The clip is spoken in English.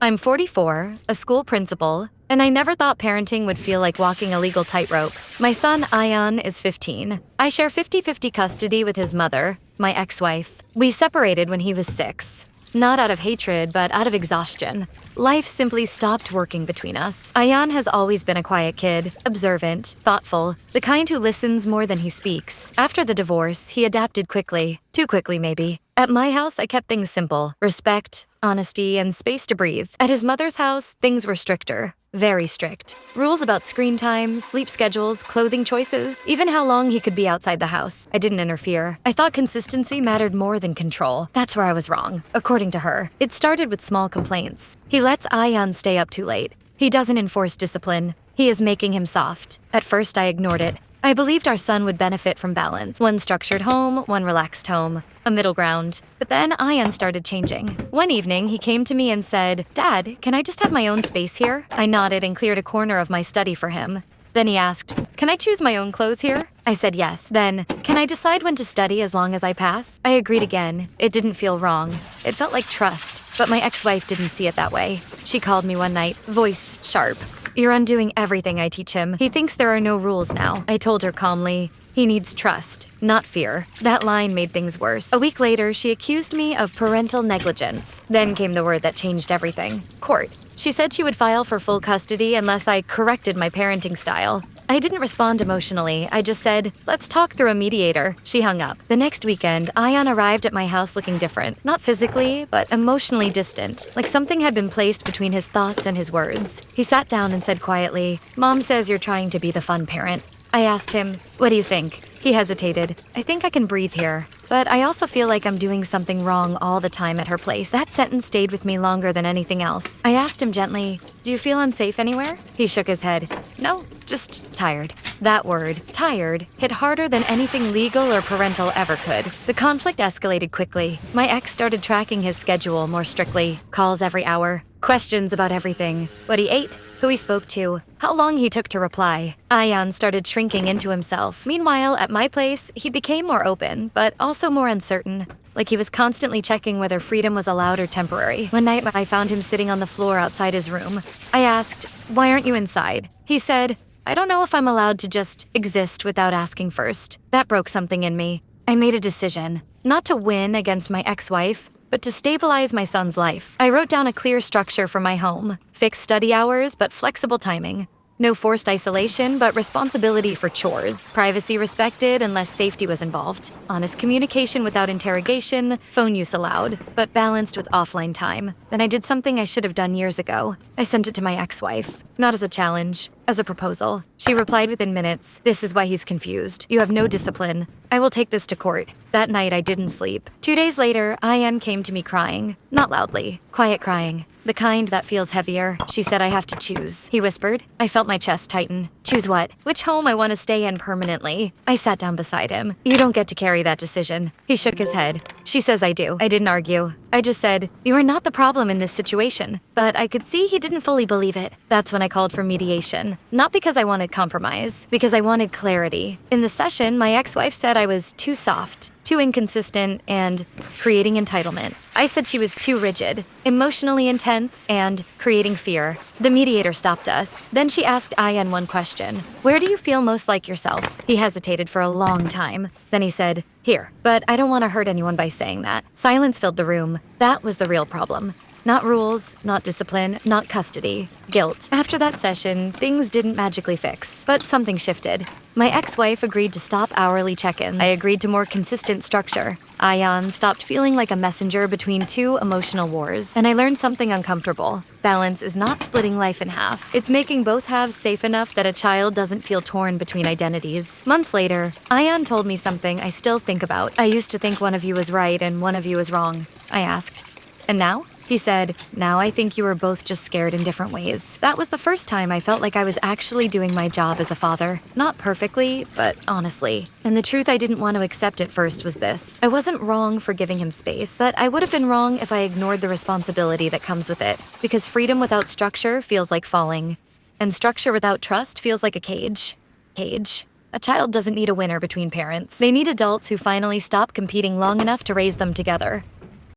I'm 44, a school principal, and I never thought parenting would feel like walking a legal tightrope. My son, Ion, is 15. I share 50-50 custody with his mother, my ex-wife. We separated when he was 6. Not out of hatred, but out of exhaustion. Life simply stopped working between us. Ion has always been a quiet kid, observant, thoughtful, the kind who listens more than he speaks. After the divorce, he adapted quickly. Too quickly, maybe. At my house, I kept things simple. Respect, honesty, and space to breathe. At his mother's house, things were stricter. Very strict. Rules about screen time, sleep schedules, clothing choices, even how long he could be outside the house. I didn't interfere. I thought consistency mattered more than control. That's where I was wrong, according to her. It started with small complaints. He lets Ion stay up too late. He doesn't enforce discipline. He is making him soft. At first, I ignored it. I believed our son would benefit from balance. One structured home, one relaxed home. A middle ground. But then Ion started changing. One evening, he came to me and said, "Dad, can I just have my own space here?" I nodded and cleared a corner of my study for him. Then he asked, "Can I choose my own clothes here?" I said yes. Then, "Can I decide when to study as long as I pass?" I agreed again. It didn't feel wrong. It felt like trust. But my ex-wife didn't see it that way. She called me one night, voice sharp. "You're undoing everything I teach him. He thinks there are no rules now." I told her calmly, "He needs trust, not fear." That line made things worse. A week later, she accused me of parental negligence. Then came the word that changed everything. Court. She said she would file for full custody unless I corrected my parenting style. I didn't respond emotionally. I just said, "Let's talk through a mediator." She hung up. The next weekend, Ion arrived at my house looking different. Not physically, but emotionally distant. Like something had been placed between his thoughts and his words. He sat down and said quietly, "Mom says you're trying to be the fun parent." I asked him, "What do you think?" He hesitated. "I think I can breathe here, but I also feel like I'm doing something wrong all the time at her place." That sentence stayed with me longer than anything else. I asked him gently, "Do you feel unsafe anywhere?" He shook his head. "No, just tired." That word, tired, hit harder than anything legal or parental ever could. The conflict escalated quickly. My ex started tracking his schedule more strictly. Calls every hour. Questions about everything. What he ate, who he spoke to, how long he took to reply. Ion started shrinking into himself. Meanwhile, at my place, he became more open, but also more uncertain. Like he was constantly checking whether freedom was allowed or temporary. One night, I found him sitting on the floor outside his room. I asked, "Why aren't you inside?" He said, "I don't know if I'm allowed to just exist without asking first." That broke something in me. I made a decision, not to win against my ex-wife, but to stabilize my son's life. I wrote down a clear structure for my home. Fixed study hours, but flexible timing. No forced isolation, but responsibility for chores. Privacy respected unless safety was involved. Honest communication without interrogation, phone use allowed, but balanced with offline time. Then I did something I should have done years ago. I sent it to my ex-wife. Not as a challenge, as a proposal. She replied within minutes, "This is why he's confused. You have no discipline. I will take this to court." That night, I didn't sleep. 2 days later, Ian came to me crying. Not loudly, quiet crying. The kind that feels heavier. She said, "I have to choose," he whispered. I felt my chest tighten. "Choose what?" "Which home I want to stay in permanently." I sat down beside him. "You don't get to carry that decision." He shook his head. "She says I do." I didn't argue. I just said, "You are not the problem in this situation." But I could see he didn't fully believe it. That's when I called for mediation. Not because I wanted compromise, because I wanted clarity. In the session, my ex-wife said I was too soft, too inconsistent, and creating entitlement. I said she was too rigid, emotionally intense, and creating fear. The mediator stopped us. Then she asked Ian one question. "Where do you feel most like yourself?" He hesitated for a long time. Then he said, "Here." But I don't want to hurt anyone by saying that. Silence filled the room. That was the real problem. Not rules, not discipline, not custody. Guilt. After that session, things didn't magically fix, but something shifted. My ex-wife agreed to stop hourly check-ins. I agreed to more consistent structure. Ion stopped feeling like a messenger between two emotional wars. And I learned something uncomfortable. Balance is not splitting life in half. It's making both halves safe enough that a child doesn't feel torn between identities. Months later, Ion told me something I still think about. "I used to think one of you was right and one of you was wrong." I asked, "And now?" He said, "Now I think you were both just scared in different ways." That was the first time I felt like I was actually doing my job as a father. Not perfectly, but honestly. And the truth I didn't want to accept at first was this. I wasn't wrong for giving him space, but I would have been wrong if I ignored the responsibility that comes with it. Because freedom without structure feels like falling. And structure without trust feels like a cage. Cage. A child doesn't need a winner between parents. They need adults who finally stop competing long enough to raise them together.